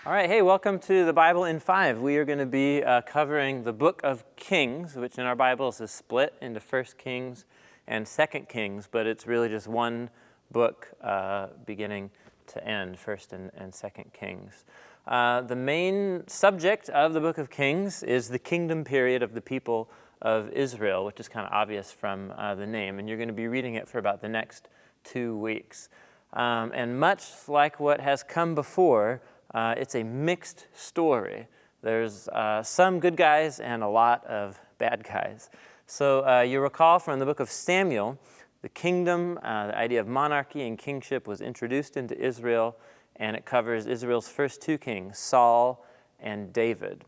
All right, hey, welcome to the Bible in 5. We are going to be covering the book of Kings, which in our Bibles is split into 1 Kings and 2 Kings, but it's really just one book beginning to end, 1st and 2nd Kings. The main subject of the book of Kings is the kingdom period of the people of Israel, which is kind of obvious from the name, and you're going to be reading it for about the next 2 weeks. And much like what has come before, it's a mixed story. There's some good guys and a lot of bad guys. So you recall from the book of Samuel, the kingdom, the idea of monarchy and kingship was introduced into Israel, and it covers Israel's first 2 kings, Saul and David.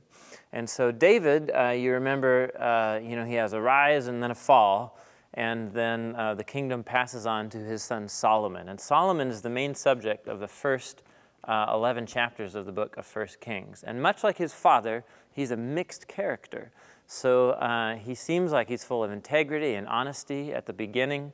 And so David, you remember, he has a rise and then a fall, and then the kingdom passes on to his son Solomon. And Solomon is the main subject of the first 11 chapters of the book of 1 Kings. And much like his father, he's a mixed character. So he seems like he's full of integrity and honesty at the beginning.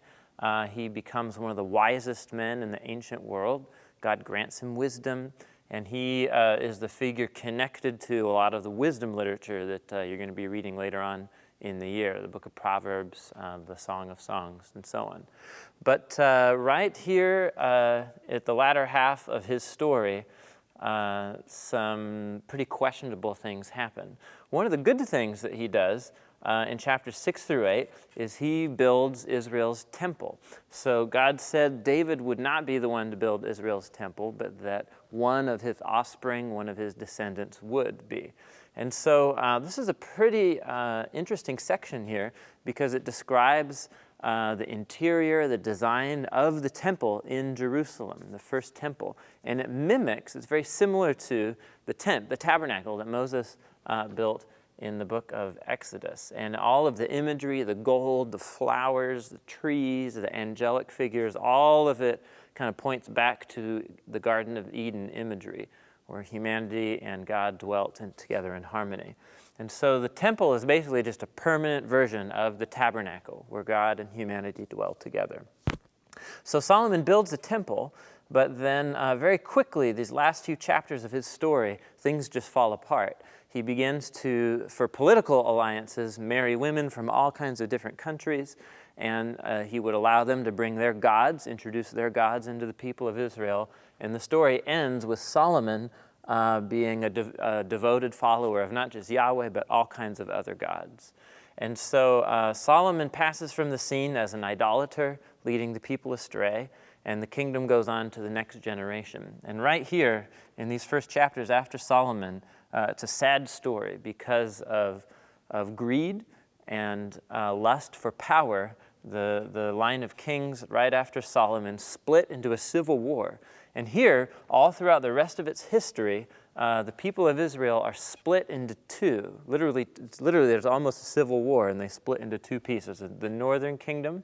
He becomes one of the wisest men in the ancient world. God grants him wisdom, and he is the figure connected to a lot of the wisdom literature that you're going to be reading later on in the year, the book of Proverbs, the Song of Songs, and so on. But right here at the latter half of his story, some pretty questionable things happen. One of the good things that he does in chapters 6 through 8 is he builds Israel's temple. So God said David would not be the one to build Israel's temple, but that one of his offspring, one of his descendants would be. And so this is a pretty interesting section here because it describes the interior, the design of the temple in Jerusalem, the first temple. And it mimics, it's very similar to the tent, the tabernacle that Moses built in the book of Exodus. And all of the imagery, the gold, the flowers, the trees, the angelic figures, all of it kind of points back to the Garden of Eden imagery, where humanity and God dwelt together in harmony. And so the temple is basically just a permanent version of the tabernacle, where God and humanity dwell together. So Solomon builds the temple, but then very quickly, these last few chapters of his story, things just fall apart. He begins to, for political alliances, marry women from all kinds of different countries, and he would allow them to bring their gods, introduce their gods into the people of Israel. And the story ends with Solomon being a devoted follower of not just Yahweh, but all kinds of other gods. And so Solomon passes from the scene as an idolater, leading the people astray, and the kingdom goes on to the next generation. And right here, in these first chapters after Solomon, it's a sad story because of greed and lust for power. The line of kings right after Solomon split into a civil war. And here, all throughout the rest of its history, the people of Israel are split into 2. Literally, there's almost a civil war, and they split into 2 pieces, the northern kingdom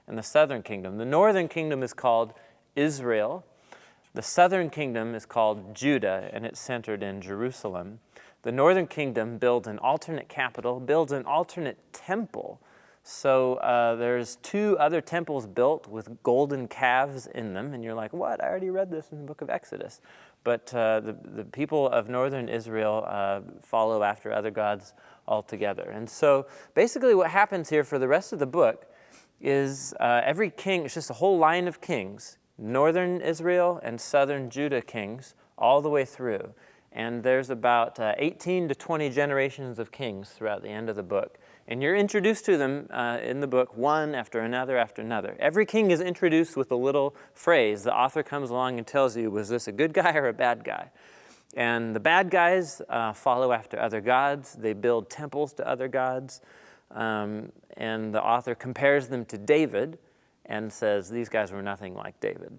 and the southern kingdom. The northern kingdom is called Israel. The southern kingdom is called Judah, and it's centered in Jerusalem. The northern kingdom builds an alternate capital, builds an alternate temple. So there's 2 other temples built with golden calves in them, and you're like, what? I already read this in the book of Exodus. But the people of northern Israel follow after other gods altogether. And so basically what happens here for the rest of the book is every king, it's just a whole line of kings, northern Israel and southern Judah kings, all the way through. And there's about 18 to 20 generations of kings throughout the end of the book. And you're introduced to them in the book one after another after another. Every king is introduced with a little phrase. The author comes along and tells you, was this a good guy or a bad guy? And the bad guys follow after other gods. They build temples to other gods. And the author compares them to David and says, these guys were nothing like David.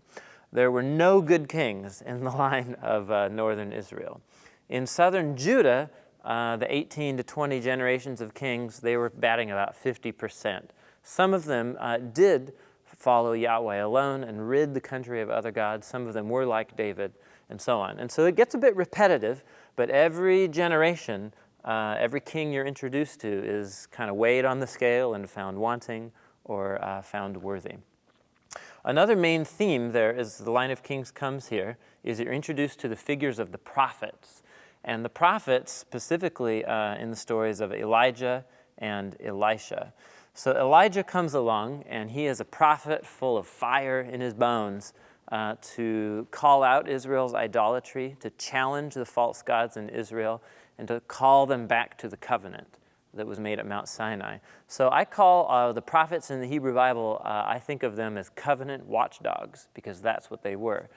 There were no good kings in the line of northern Israel. In southern Judah, the 18 to 20 generations of kings, they were batting about 50%. Some of them did follow Yahweh alone and rid the country of other gods. Some of them were like David, and so on. And so it gets a bit repetitive, but every generation, every king you're introduced to is kind of weighed on the scale and found wanting or found worthy. Another main theme there, as the line of kings comes here, is you're introduced to the figures of the prophets. And the prophets, specifically in the stories of Elijah and Elisha. So Elijah comes along, and he is a prophet full of fire in his bones to call out Israel's idolatry, to challenge the false gods in Israel, and to call them back to the covenant that was made at Mount Sinai. So I call the prophets in the Hebrew Bible, I think of them as covenant watchdogs, because that's what they were.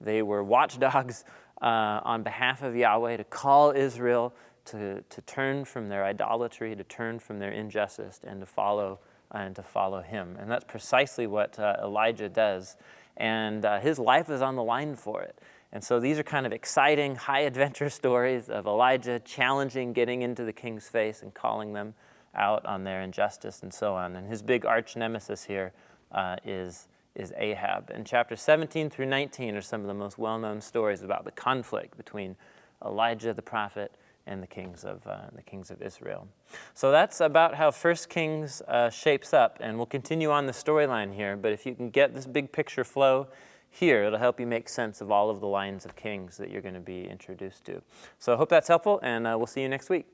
They were watchdogs on behalf of Yahweh to call Israel to turn from their idolatry, to turn from their injustice, and to follow him. And that's precisely what Elijah does. And his life is on the line for it. And so these are kind of exciting, high-adventure stories of Elijah challenging, getting into the king's face and calling them out on their injustice and so on. And his big arch nemesis here is Ahab. And chapters 17 through 19 are some of the most well-known stories about the conflict between Elijah the prophet and the kings of Israel. So that's about how 1 Kings shapes up, and we'll continue on the storyline here. But if you can get this big picture flow here, it'll help you make sense of all of the lines of kings that you're going to be introduced to. So I hope that's helpful, and we'll see you next week.